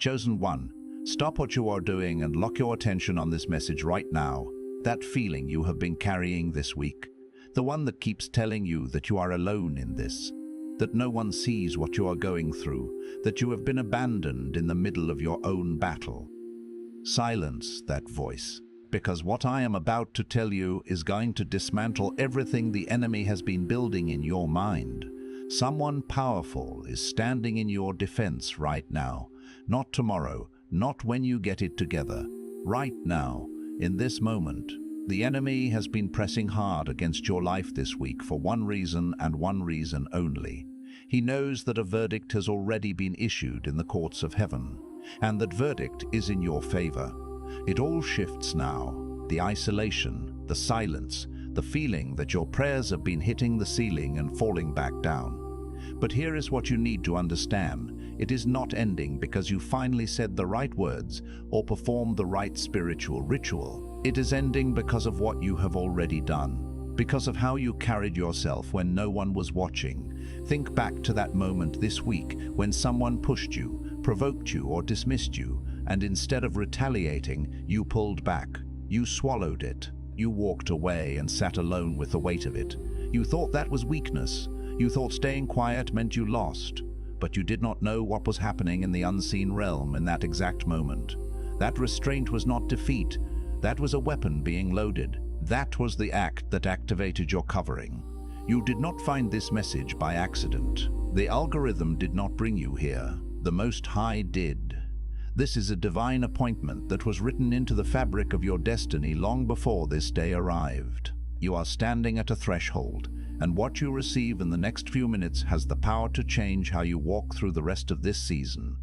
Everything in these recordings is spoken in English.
Chosen one, stop what you are doing and lock your attention on this message right now. That feeling you have been carrying this week, the one that keeps telling you that you are alone in this, that no one sees what you are going through, that you have been abandoned in the middle of your own battle. Silence that voice, because what I am about to tell you is going to dismantle everything the enemy has been building in your mind. Someone powerful is standing in your defense right now, not tomorrow, not when you get it together. Right now, in this moment, the enemy has been pressing hard against your life this week for one reason and one reason only. He knows that a verdict has already been issued in the courts of heaven, and that verdict is in your favor. It all shifts now. The isolation, the silence, the feeling that your prayers have been hitting the ceiling and falling back down. But here is what you need to understand. It is not ending because you finally said the right words or performed the right spiritual ritual. It is ending because of what you have already done, because of how you carried yourself when no one was watching. Think back to that moment this week when someone pushed you, provoked you, or dismissed you, and instead of retaliating, you pulled back. You swallowed it. You walked away and sat alone with the weight of it. You thought that was weakness. You thought staying quiet meant you lost, but you did not know what was happening in the unseen realm in that exact moment. That restraint was not defeat. That was a weapon being loaded. That was the act that activated your covering. You did not find this message by accident. The algorithm did not bring you here. The Most High did. This is a divine appointment that was written into the fabric of your destiny long before this day arrived. You are standing at a threshold, and what you receive in the next few minutes has the power to change how you walk through the rest of this season.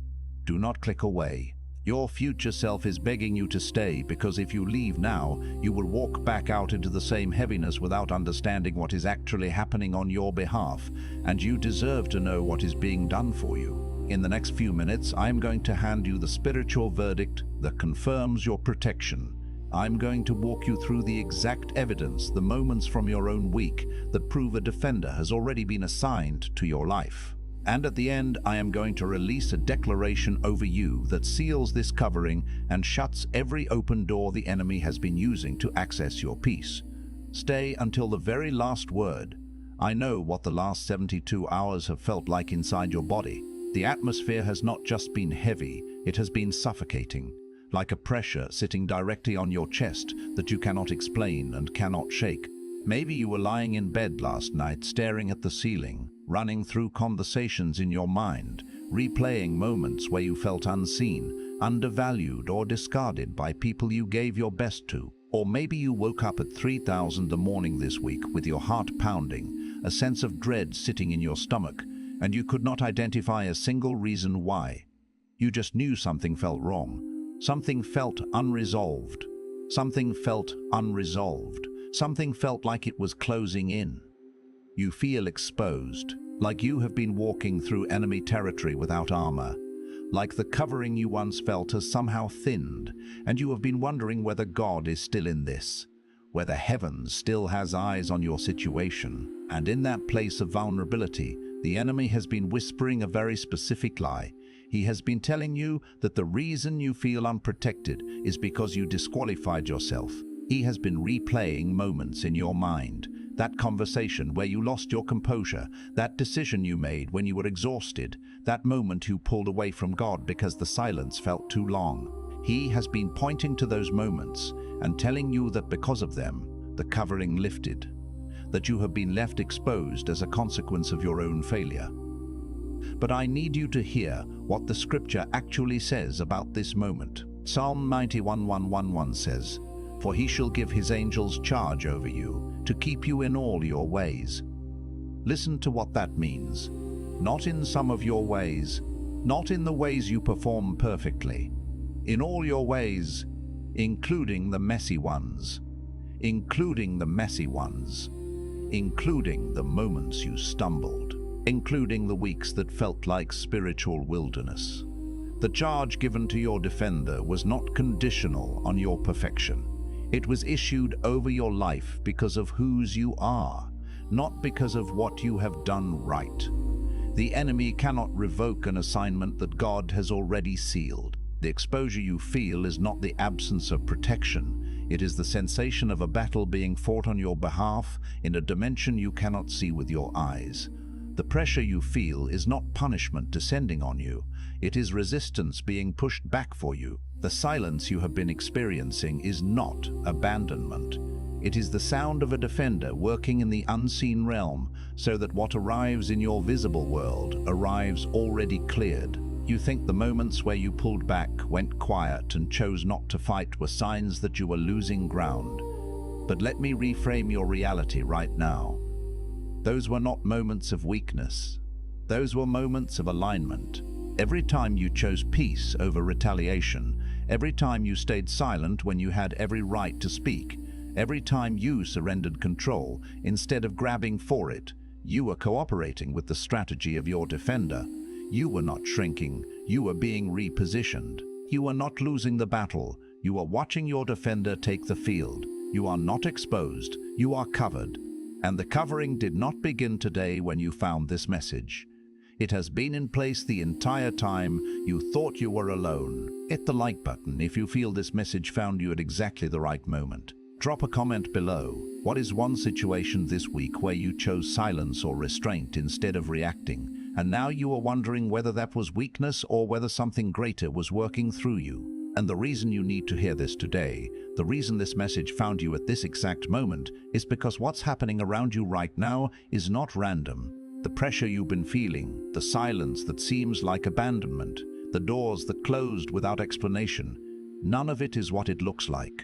Do not click away. Your future self is begging you to stay, because if you leave now, you will walk back out into the same heaviness without understanding what is actually happening on your behalf, and you deserve to know what is being done for you. In the next few minutes, I'm going to hand you the spiritual verdict that confirms your protection. I'm going to walk you through the exact evidence, the moments from your own week that prove a defender has already been assigned to your life. And at the end, I am going to release a declaration over you that seals this covering and shuts every open door the enemy has been using to access your peace. Stay until the very last word. I know what the last 72 hours have felt like inside your body. The atmosphere has not just been heavy, it has been suffocating, like a pressure sitting directly on your chest that you cannot explain and cannot shake. Maybe you were lying in bed last night staring at the ceiling, running through conversations in your mind, replaying moments where you felt unseen, undervalued, or discarded by people you gave your best to. Or maybe you woke up at 3,000 in the morning this week with your heart pounding, a sense of dread sitting in your stomach, and you could not identify a single reason why. You just knew something felt wrong. Something felt unresolved. Something felt unresolved. Something felt like it was closing in. You feel exposed, like you have been walking through enemy territory without armor, like the covering you once felt has somehow thinned, and you have been wondering whether God is still in this, whether heaven still has eyes on your situation. And in that place of vulnerability, the enemy has been whispering a very specific lie. He has been telling you that the reason you feel unprotected is because you disqualified yourself. He has been replaying moments in your mind, that conversation where you lost your composure, that decision you made when you were exhausted, that moment you pulled away from God because the silence felt too long. He has been pointing to those moments and telling you that because of them, the covering lifted, that you have been left exposed as a consequence of your own failure. But I need you to hear what the scripture actually says about this moment. Psalm 91:111 says, "For he shall give his angels charge over you, to keep you in all your ways." Listen to what that means. Not in some of your ways, not in the ways you perform perfectly. In all your ways, including the messy ones. Including the messy ones. Including the moments you stumbled. Including the weeks that felt like spiritual wilderness. The charge given to your defender was not conditional on your perfection. It was issued over your life because of whose you are, not because of what you have done right. The enemy cannot revoke an assignment that God has already sealed. The exposure you feel is not the absence of protection. It is the sensation of a battle being fought on your behalf in a dimension you cannot see with your eyes. The pressure you feel is not punishment descending on you. It is resistance being pushed back for you. The silence you have been experiencing is not abandonment. It is the sound of a defender working in the unseen realm so that what arrives in your visible world arrives already cleared. You think the moments where you pulled back, went quiet, and chose not to fight were signs that you were losing ground. But let me reframe your reality right now. Those were not moments of weakness. Those were moments of alignment. Every time you chose peace over retaliation, every time you stayed silent when you had every right to speak, every time you surrendered control instead of grabbing for it, you were cooperating with the strategy of your defender. You were not shrinking, you were being repositioned. You are not losing the battle, you are watching your defender take the field. You are not exposed, you are covered. And the covering did not begin today when you found this message. It has been in place the entire time you thought you were alone. Hit the like button if you feel this message found you at exactly the right moment. Drop a comment below. What is one situation this week where you chose silence or restraint instead of reacting? And now you are wondering whether that was weakness or whether something greater was working through you. And the reason you need to hear this today, the reason this message found you at this exact moment, is because what's happening around you right now is not random. The pressure you've been feeling, the silence that seems like abandonment, the doors that closed without explanation, none of it is what it looks like.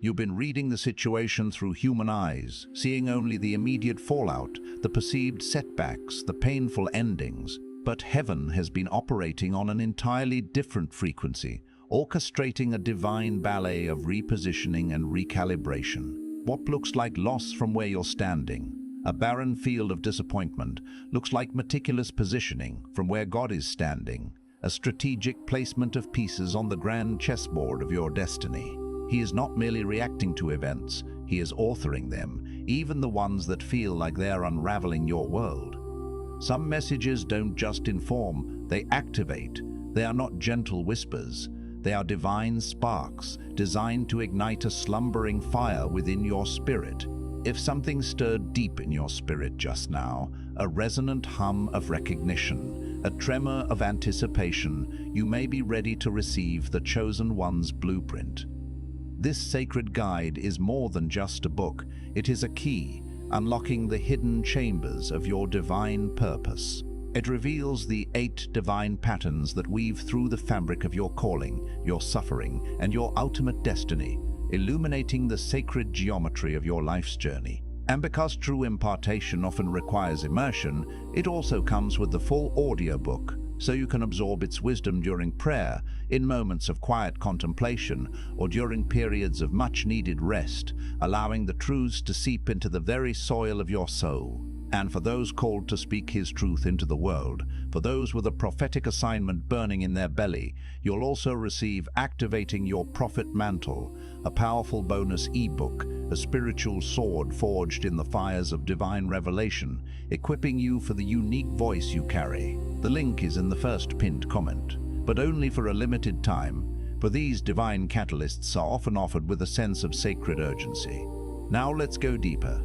You've been reading the situation through human eyes, seeing only the immediate fallout, the perceived setbacks, the painful endings. But heaven has been operating on an entirely different frequency, orchestrating a divine ballet of repositioning and recalibration. What looks like loss from where you're standing, a barren field of disappointment, looks like meticulous positioning from where God is standing, a strategic placement of pieces on the grand chessboard of your destiny. He is not merely reacting to events, he is authoring them, even the ones that feel like they're unraveling your world. Some messages don't just inform, they activate. They are not gentle whispers. They are divine sparks, designed to ignite a slumbering fire within your spirit. If something stirred deep in your spirit just now, a resonant hum of recognition, a tremor of anticipation, you may be ready to receive the chosen one's blueprint. This sacred guide is more than just a book. It is a key, unlocking the hidden chambers of your divine purpose. It reveals the 8 divine patterns that weave through the fabric of your calling, your suffering, and your ultimate destiny, illuminating the sacred geometry of your life's journey. And because true impartation often requires immersion, it also comes with the full audiobook, so you can absorb its wisdom during prayer, in moments of quiet contemplation, or during periods of much-needed rest, allowing the truths to seep into the very soil of your soul. And for those called to speak His truth into the world, for those with a prophetic assignment burning in their belly, you'll also receive Activating Your Prophet Mantle, a powerful bonus ebook, a spiritual sword forged in the fires of divine revelation, equipping you for the unique voice you carry. The link is in the first pinned comment, but only for a limited time, for these divine catalysts are often offered with a sense of sacred urgency. Now let's go deeper.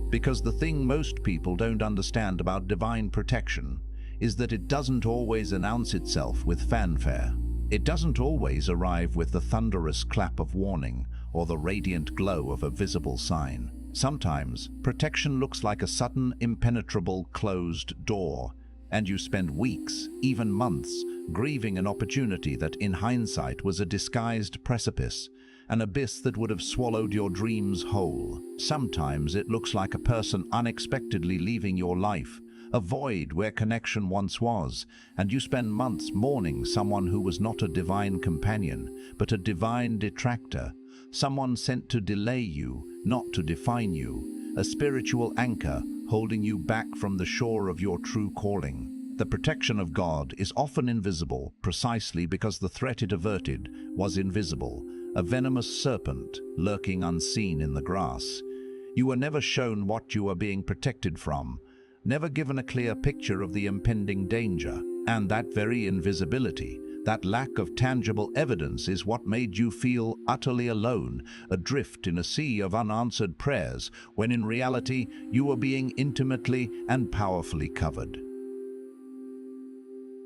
Because the thing most people don't understand about divine protection is that it doesn't always announce itself with fanfare. It doesn't always arrive with the thunderous clap of warning or the radiant glow of a visible sign. Sometimes, protection looks like a sudden, impenetrable, closed door, and you spend weeks, even months, grieving an opportunity that in hindsight was a disguised precipice, an abyss that would have swallowed your dreams whole. Sometimes it looks like a person unexpectedly leaving your life, a void where connection once was, and you spend months mourning someone who was not a divine companion, but a divine detractor, someone sent to delay you, not to define you, a spiritual anchor holding you back from the shore of your true calling. The protection of God is often invisible precisely because the threat it averted was invisible, a venomous serpent lurking unseen in the grass. You were never shown what you were being protected from, never given a clear picture of the impending danger. And that very invisibility, that lack of tangible evidence, is what made you feel utterly alone, adrift in a sea of unanswered prayers, when in reality you were being intimately and powerfully covered.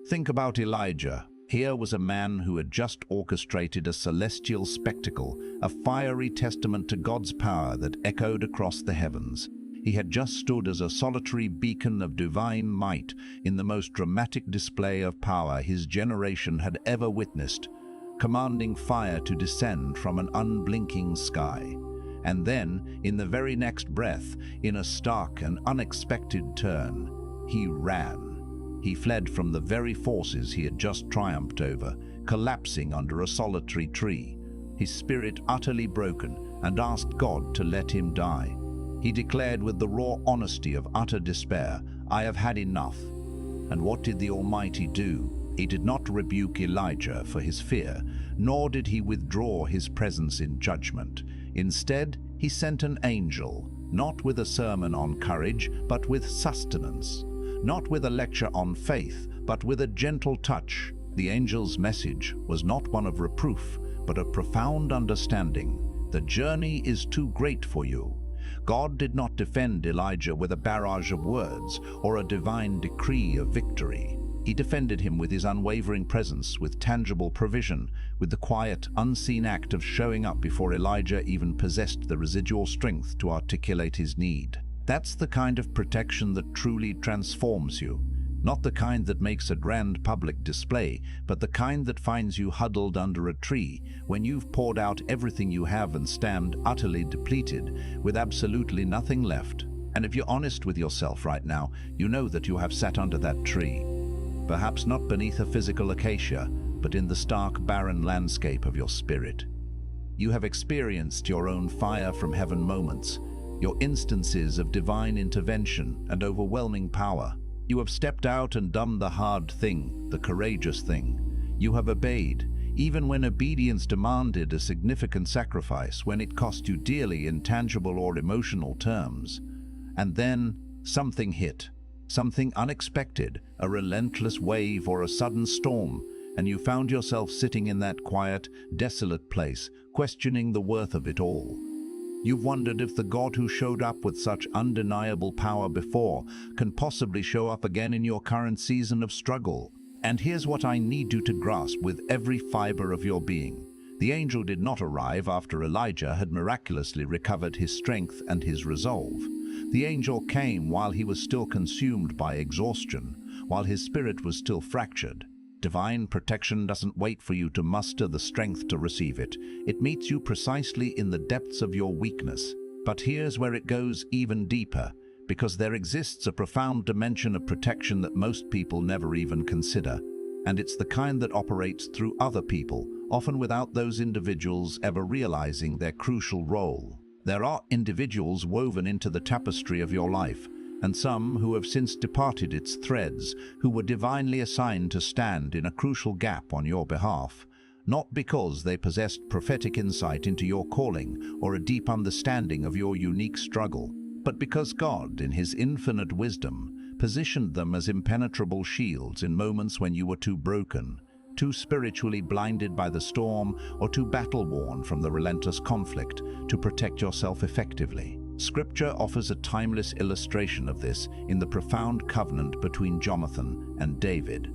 Think about Elijah. Here was a man who had just orchestrated a celestial spectacle, a fiery testament to God's power that echoed across the heavens. He had just stood as a solitary beacon of divine might in the most dramatic display of power his generation had ever witnessed, commanding fire to descend from an unblinking sky. And then, in the very next breath, in a stark and unexpected turn, he ran. He fled from the very forces he had just triumphed over, collapsing under a solitary tree, his spirit utterly broken, and asked God to let him die. He declared with the raw honesty of utter despair, "I have had enough." And what did the Almighty do? He did not rebuke Elijah for his fear, nor did he withdraw his presence in judgment. Instead, he sent an angel, not with a sermon on courage, but with sustenance, not with a lecture on faith, but with a gentle touch. The angel's message was not one of reproof, but of profound understanding. The journey is too great for you. God did not defend Elijah with a barrage of words or a divine decree of victory. He defended him with his unwavering presence, with tangible provision, with the quiet, unseen act of showing up before Elijah even possessed the residual strength to articulate his need. That's the kind of protection that truly transforms you. Not the kind that makes a grand public display, but the kind that finds you huddled under a tree when you've poured out everything you have and stand utterly depleted, with absolutely nothing left. And if you're honest with yourself right now, you know that you have sat under that tree. Perhaps not beneath a physical acacia, but in the stark, barren landscape of your spirit. You have experienced your own fire from heaven moments, your instances of divine intervention and overwhelming power. You have stepped out and done the hard thing, the courageous thing. You have obeyed, even when obedience demanded a significant sacrifice, when it cost you dearly in tangible or emotional terms. And then something hit, something unexpected, a relentless wave or a sudden storm, and you found yourself sitting in that quiet, desolate place, questioning the worth of it all. You've wondered if the God who showed up with such undeniable power before can possibly show up again in your current season of struggle. And here's what I need you to grasp with every fiber of your being. The angel did not arrive after Elijah had miraculously recovered his strength and his resolve. The angel came while he was still consumed by exhaustion, while his spirit was still fractured. Divine protection doesn't wait for you to muster the strength to receive it. It meets you precisely in the depths of your weakness. But here's where it goes even deeper, because there exists a profound dimension of protection that most people never even consider. And it's the kind that operates through other people, often without those individuals ever realizing their crucial role. There are individuals woven into the tapestry of your life, and some who have since departed its threads, who were divinely assigned to stand in a crucial gap on your behalf, not because they possessed prophetic insight into your calling or a deep understanding of your unique struggle, but because God, in His infinite wisdom, positioned them as impenetrable shields in moments when you were too broken, too spiritually blinded by the storm, or too battle-worn from the relentless conflict to protect yourself effectively. Scripture offers a timeless illustration of this in the profound covenant between Jonathan and David.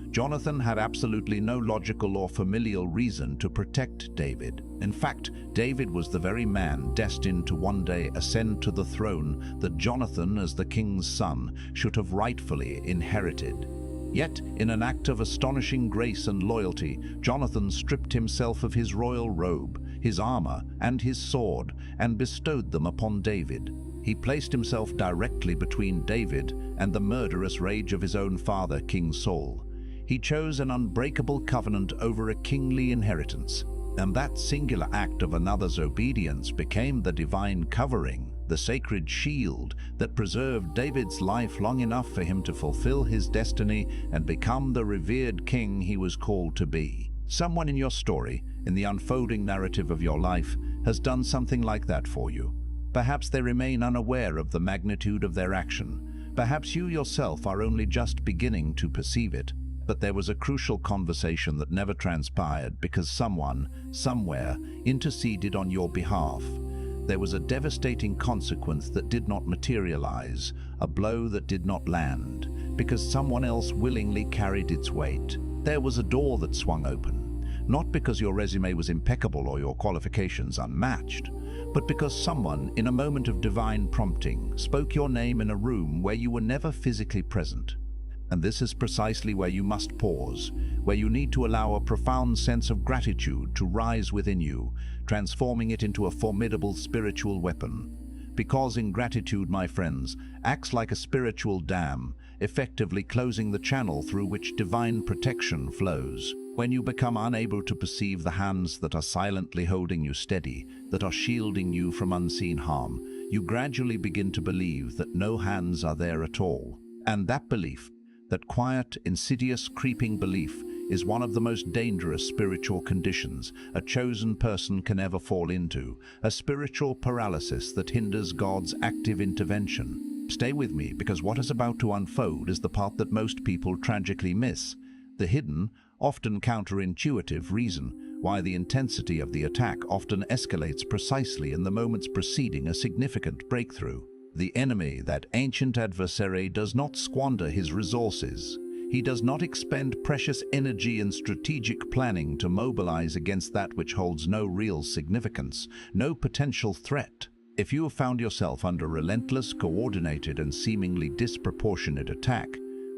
Jonathan had absolutely no logical or familial reason to protect David. In fact, David was the very man destined to one day ascend to the throne that Jonathan, as the king's son, should have rightfully inherited. Yet, in an act of astonishing grace and loyalty, Jonathan stripped himself of his royal robe, his armor, and his sword, and bestowed them upon David. He placed himself directly between David and the murderous rage of his own father, King Saul. He chose an unbreakable covenant over a kingly inheritance, and that singular act of another's obedience became the divine covering, the sacred shield that preserved David's life long enough for him to fulfill his destiny and become the revered king he was called to be. Someone in your story, in the unfolding narrative of your life, has done something like that for you. Perhaps they remain unaware of the magnitude of their action. Perhaps you yourself are only just beginning to perceive it, but there was a crucial conversation that never transpired because someone, somewhere, interceded on your behalf. There was a devastating consequence that did not materialize, a blow that did not land, because someone else willingly carried its weight. There was a door that swung open, not because your resume was impeccable or your qualifications unmatched, but because someone, in a moment of divine prompting, spoke your name in a room where you were never physically present. And this is precisely where you must pause, where you need to allow a profound sense of gratitude to rise within you, transforming it into a formidable spiritual weapon. Because ingratitude, my friends, acts like a spiritual dam, effectively closing the channel through which divine protection flows. When you become unable to perceive the hands that are silently holding you steady, that are shielding you from unseen harm, you gradually begin to believe that no hands are there at all. And that belief, that quiet, insidious, creeping belief, is one of the most dangerous spiritual conditions a chosen person can ever fall into, a spiritual paralysis that hinders God's active intervention. Stay with me, because what is about to unfold is the part that most people tragically miss, the hidden, often counterintuitive reason why the intensity of the attack often escalates precisely in the moments preceding a significant breakthrough. The enemy, that ancient adversary, does not squander his resources. He does not expend precious energy and strategic planning to mobilize against that which holds no real significance, no potential threat. If you have found yourself under relentless, coordinated, and seemingly disproportionate attack,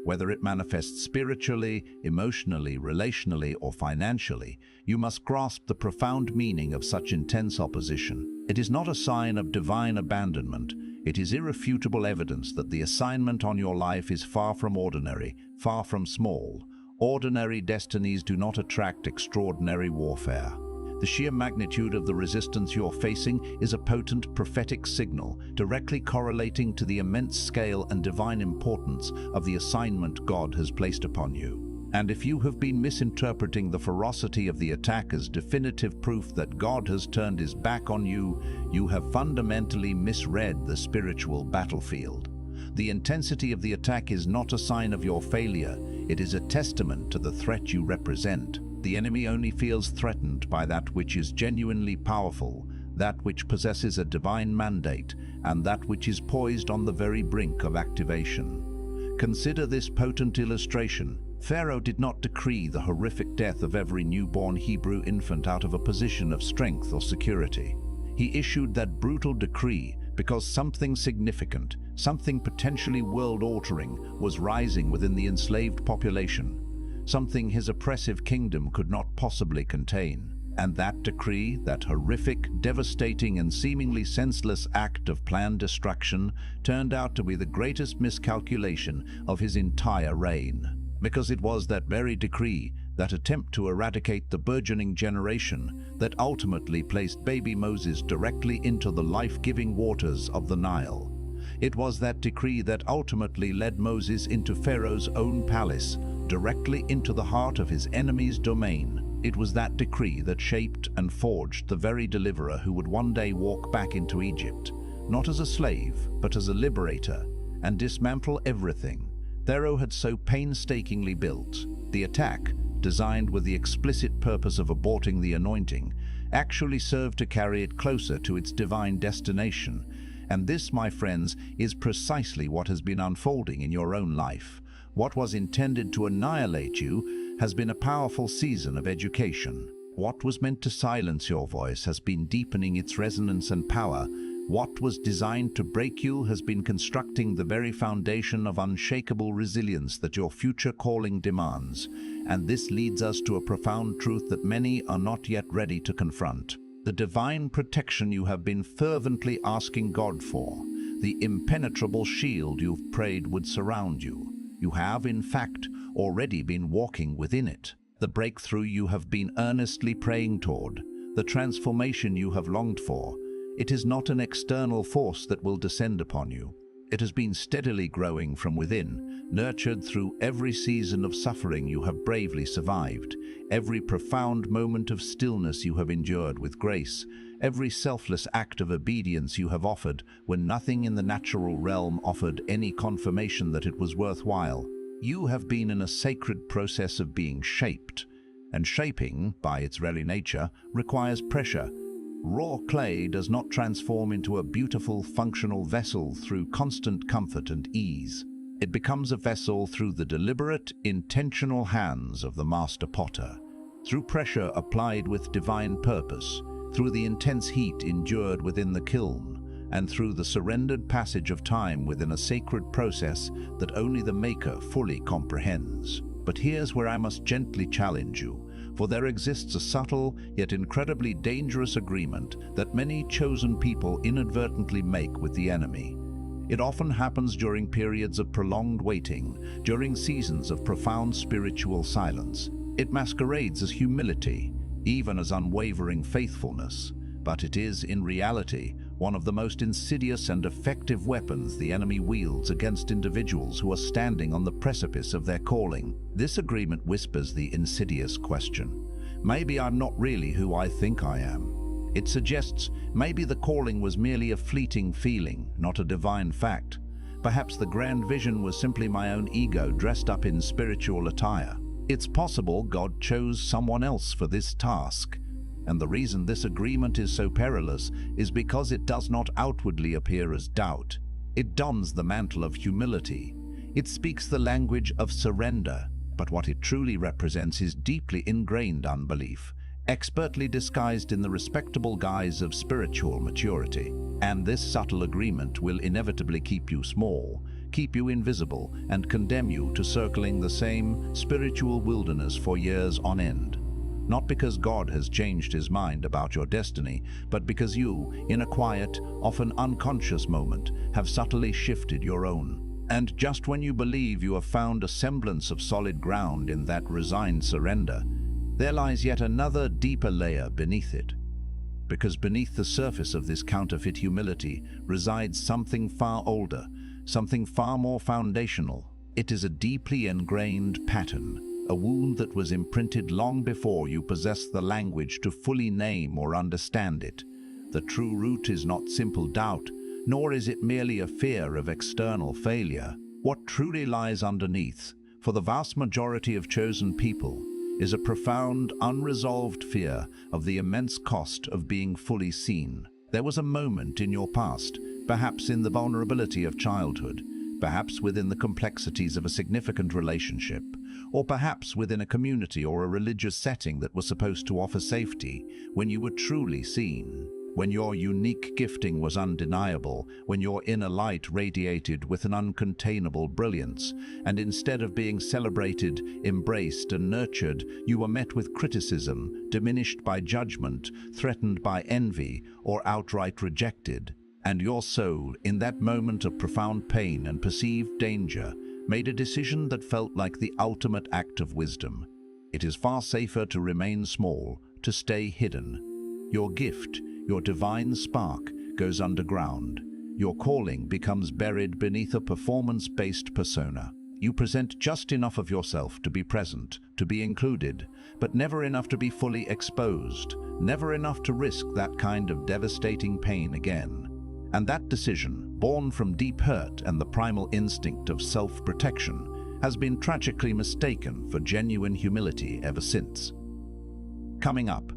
whether it manifests spiritually, emotionally, relationally, or financially, you must grasp the profound meaning of such intense opposition. It is not a sign of divine abandonment. It is irrefutable evidence that the assignment on your life is far from ordinary, far from small. Ordinary destinies do not attract extraordinary warfare. The sheer magnitude of the resistance you're facing is a potent prophetic signal, directly correlating to the immense scale and divine importance of the assignment God has placed upon you. And if you have been misinterpreting the ferocity of the attack as definitive proof that God has turned his back on you, you have fundamentally misread the spiritual battlefield. The intensity of the attack is not a sign of your failure, it is a testament to the threat you represent. The enemy only feels threatened by that which is genuinely powerful, that which possesses a divine mandate, and that which is poised on the very brink of activation. Consider this potent illustration. Pharaoh did not decree the horrific death of every newborn Hebrew infant out of a position of strength or security. He issued that brutal decree because something significant, something potentially world-altering, was rising within the enslaved population, something his oppressive kingdom could not possibly contain. And that decree, that horrific, devastating, and seemingly senseless act of planned destruction, turned out to be the greatest miscalculation of his entire reign. Because it was that very decree, that attempt to eradicate the burgeoning generation, that ultimately placed baby Moses directly into the life-giving waters of the Nile. It was that decree that ultimately led Moses into Pharaoh's own palace, directly into the heart of his enemy's domain. It was that decree that shaped and forged the very deliverer who would one day walk back into Egypt, not as a slave, but as a liberator, and dismantle everything Pharaoh had so painstakingly built. The attack, designed with the explicit purpose of aborting the anointing, actually served to carry it closer to its divine destination. And this, my friends, is precisely what has been unfolding in your own life. What was intended to annihilate you has been a powerful season of education. What was meant to silence your voice has been deepening its resonance and power. What was designed to break you has been constructing the very foundation of unshakable resilience that your future calling demands. And this leads us to a profound truth that many are not yet ready to confront. The divine protection you have been fervently asking God for, the impenetrable shield you've prayed would surround you. You have, in fact, already been walking within it. The breakthrough you have been earnestly praying toward, the transformation you have longed for, it is not an external force that will descend upon you. It has been steadily growing from within, nurtured through every season of suffering you have bravely survived, every profound moment of stillness you have endured with grace, every selfless act of obedience you have offered when nothing in the natural realm offered any confirmation that it was worthwhile. You have been in a sacred process of being shaped, and shaping, by its very nature, requires pressure. Raw clay does not transform into a beautiful, functional vessel through constant comfort and ease. It becomes a vessel through the deliberate, intentional hands of the master potter, through pressure applied with divine purpose, through the intense heat endured within the kiln, and through the surrendered passage of time within a sacred process that only the Maker fully comprehends. But here's where I must gently challenge you, for there exists a subtle yet incredibly dangerous agreement that many chosen people inadvertently make with the enemy. It often happens during periods of prolonged waiting, during seasons of profound spiritual silence. It masquerades as humility, even as unwavering faithfulness, but it is, in reality, one of the most insidious and effective weapons the enemy wields against individuals who are standing on the precipice of their calling. This agreement whispers the insidious question: maybe I'm not really who I think I am. It suggests maybe the calling was merely a fleeting feeling, not a divine fact. Perhaps the grand vision was simply my own ego dressed up in spiritual attire. It's possible God chose someone else for this task. And the reason this agreement is so perilous is because it does not outwardly appear as doubt. It dons the mantle of humility. It speaks the language of surrender, but what it truly represents is deeply ingrained unbelief, expertly disguised in the respectable guise of spiritual maturity. And this subtle agreement will inevitably keep you small, keep you invisible, and condemn you to circling the same spiritual wilderness for years on end. Not because God has changed his mind about your destiny, but because you, in a quiet, often unconscious moment, have subtly shifted your own. And just when you believe you have found a semblance of solid ground in that resigned surrender, there lies yet another deeper layer beneath it. Because beneath the surface of this counterfeit humility resides something far older, something far more foundational. It is a deeply ingrained pattern, a wound that was imprinted long before you possessed the language to fully name or understand it. The true root is not simple doubt, nor is it merely a fear of external failure. What truly lies underneath, for the vast majority of chosen people, is a profound, unresolved fear of the immense cost of being fully seen. There was a moment in your past, perhaps in the vulnerability of childhood, perhaps within the complexities of a significant relationship, or perhaps within a community or a religious setting that was supposed to offer safety, when you were truly seen, when your unique gifting was undeniable, when your inner light radiated with an uncontainable brilliance, and instead of being celebrated, embraced, and nurtured, you were met with criticism, diminished by judgment, threatened by envy, or outright rejected. And your soul, in that moment of profound pain and perceived danger, made a decision that felt like the ultimate act of wisdom. It is far safer to remain small, to stay hidden. Your gift, your divine spark, goes underground. Your calling becomes buried beneath a performance-based persona. You present just enough of yourself to be present, to be included, but never enough to be fully exposed, never enough to risk that kind of devastating pain again. And that decision, born from deep hurt and the primal instinct of self-protection, has been tragically mistaken for genuine humility ever since. Coming up,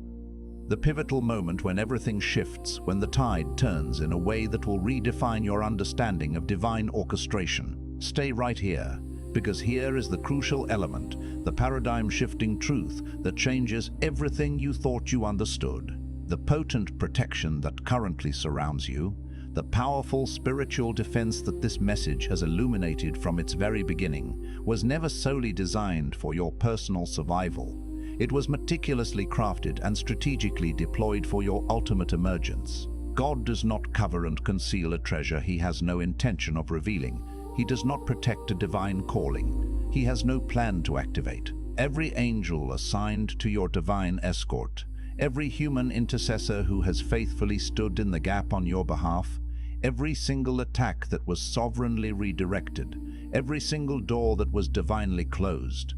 the pivotal moment when everything shifts, when the tide turns in a way that will redefine your understanding of divine orchestration. Stay right here, because here is the crucial element, the paradigm-shifting truth that changes everything you thought you understood. The potent protection that currently surrounds you, the powerful spiritual defense that this message has illuminated from its very beginning, was never solely designed for your personal survival. It was meticulously crafted and strategically deployed for your ultimate emergence. God does not cover and conceal a treasure he has no intention of revealing. He does not protect a divine calling he has no plan to activate. Every angel assigned to your divine escort, every human intercessor who has faithfully stood in the gap on your behalf, every single attack that was sovereignly redirected, every single door that was divinely closed.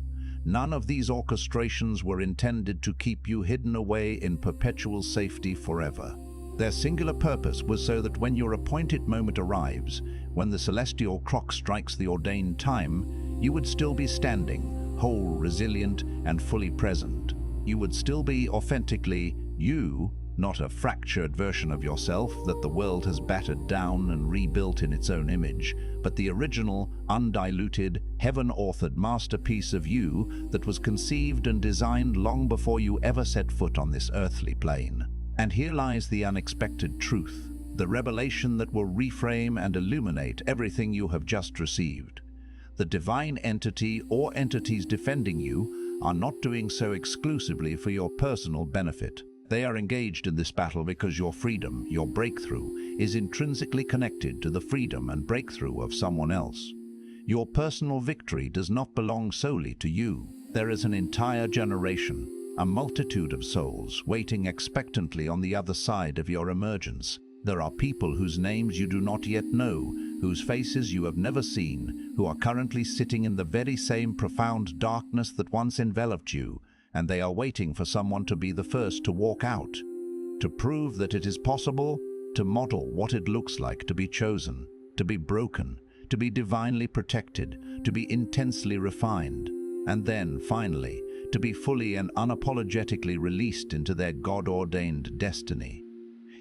None of these orchestrations were intended to keep you hidden away in perpetual safety forever. Their singular purpose was so that when your appointed moment arrives, when the celestial clock strikes the ordained time, you would still be standing, whole, resilient, and fully present. You would still be authentically you, not a fractured version of yourself that the world has battered down and rebuilt in its own image, but the original, undiluted, heaven-authored masterpiece of you that was conceived and designed long before you ever set foot on this earthly plane. And here lies the unexpected truth, the revelation that will reframe and illuminate everything you have just received. The divine entity or entities defending you are not doing so exclusively for your personal benefit. They are engaged in this battle because your freedom, your breakthrough, is intrinsically connected to the freedom and breakthrough of someone else. Your personal victory does not belong solely to you. There is an entire generation, a multitude of souls waiting expectantly on the other side of your emergence. There are people whose names you do not yet know, whose faces you have never seen, who are currently sitting in the very same profound darkness that once enveloped you, and they are waiting for someone to be the first to walk out, to prove that it is possible, to model what it looks like to be chosen, to be broken, to be divinely protected, to be intensely refined, and then, finally, to be fully and unapologetically released into their God-ordained destiny.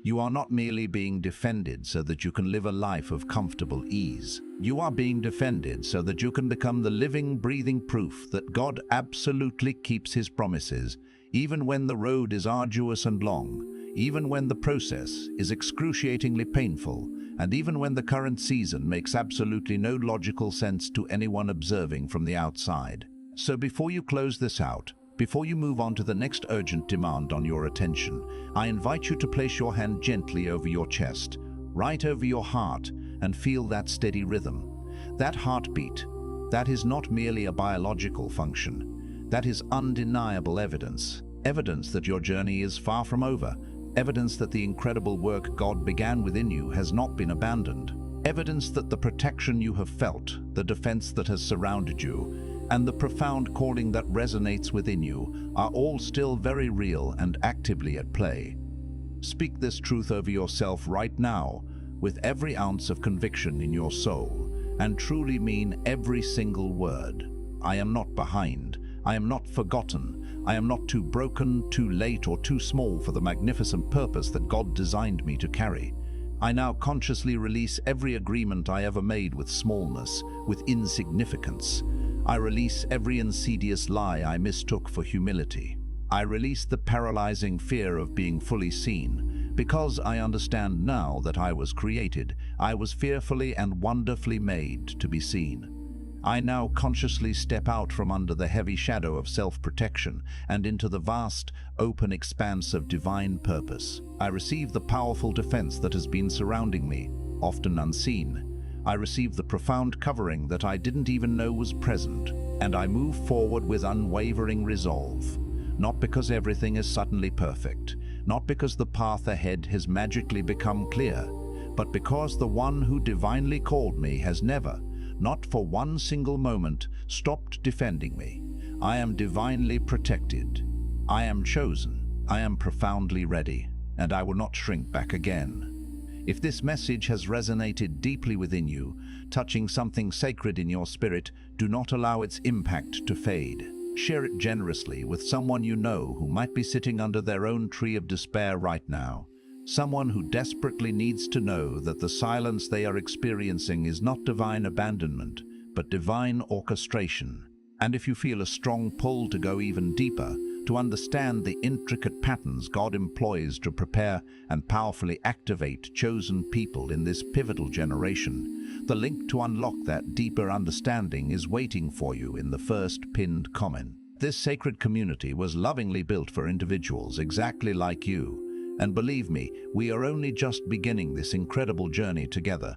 You are not merely being defended so that you can live a life of comfortable ease. You are being defended so that you can become the living, breathing proof that God absolutely keeps His promises, even when the road is arduous and long, even when the process is excruciatingly painful, and even when the current season makes absolutely no logical sense to anyone observing from the outside. So before you close this out, before you move on to the next urgent demand on your attention, I invite you to place your hand gently over your chest, right over your heart, and feel that steady rhythm. That heartbeat, that is not merely a biological function. That is undeniable evidence. Evidence that your journey is far from over. Evidence that the incredible work God began within you has not been abandoned. Evidence that the protection you have felt, the defense that has surrounded you, and the profound calling that resonates within you are all still very real and actively at play. Speak this truth over yourself right now with every ounce of conviction in your soul, and truly mean every single word. I am not behind. I am not forgotten. I am not too broken, too late, or too small for the magnificent purpose that God designed me to carry. I now consciously release every agreement I ever made with smallness, with insignificance. I release every insidious lie I mistook for humility. I release the paralyzing fear of being fully seen, because I understand now that I was created. I was fearfully and wonderfully made to be seen. I now consciously step out from under the heavy shadow of self-protection and into the vast, open expanse of divine purpose. I receive the powerful defense that has been surrounding me, often unseen. I receive the profound covering that I didn't even know was present, and I move forward with unwavering resolve. Not because everything is suddenly perfect, not because the path ahead has magically become clear, but because the one who divinely called me has never, not for one single moment, stopped defending me. I am divinely protected. I am chosen. I am profoundly ready, and I will not shrink back again. If this message has resonated deeply within you, touching something sacred in your spirit, do not allow its impact to fade. Share it generously with someone you know who might be sitting under their own tree of despair right now. Someone who desperately needs to know that the silence they are experiencing is not divine abandonment, but divine orchestration. And if you feel a strong pull to go even deeper, to understand the intricate patterns God employs to prepare and powerfully activate chosen people in this pivotal generation, the link to unlock that deeper understanding is waiting for you in the first pinned comment. This sacred community was lovingly built for individuals exactly like you, and believe me, we are only just beginning this incredible journey together.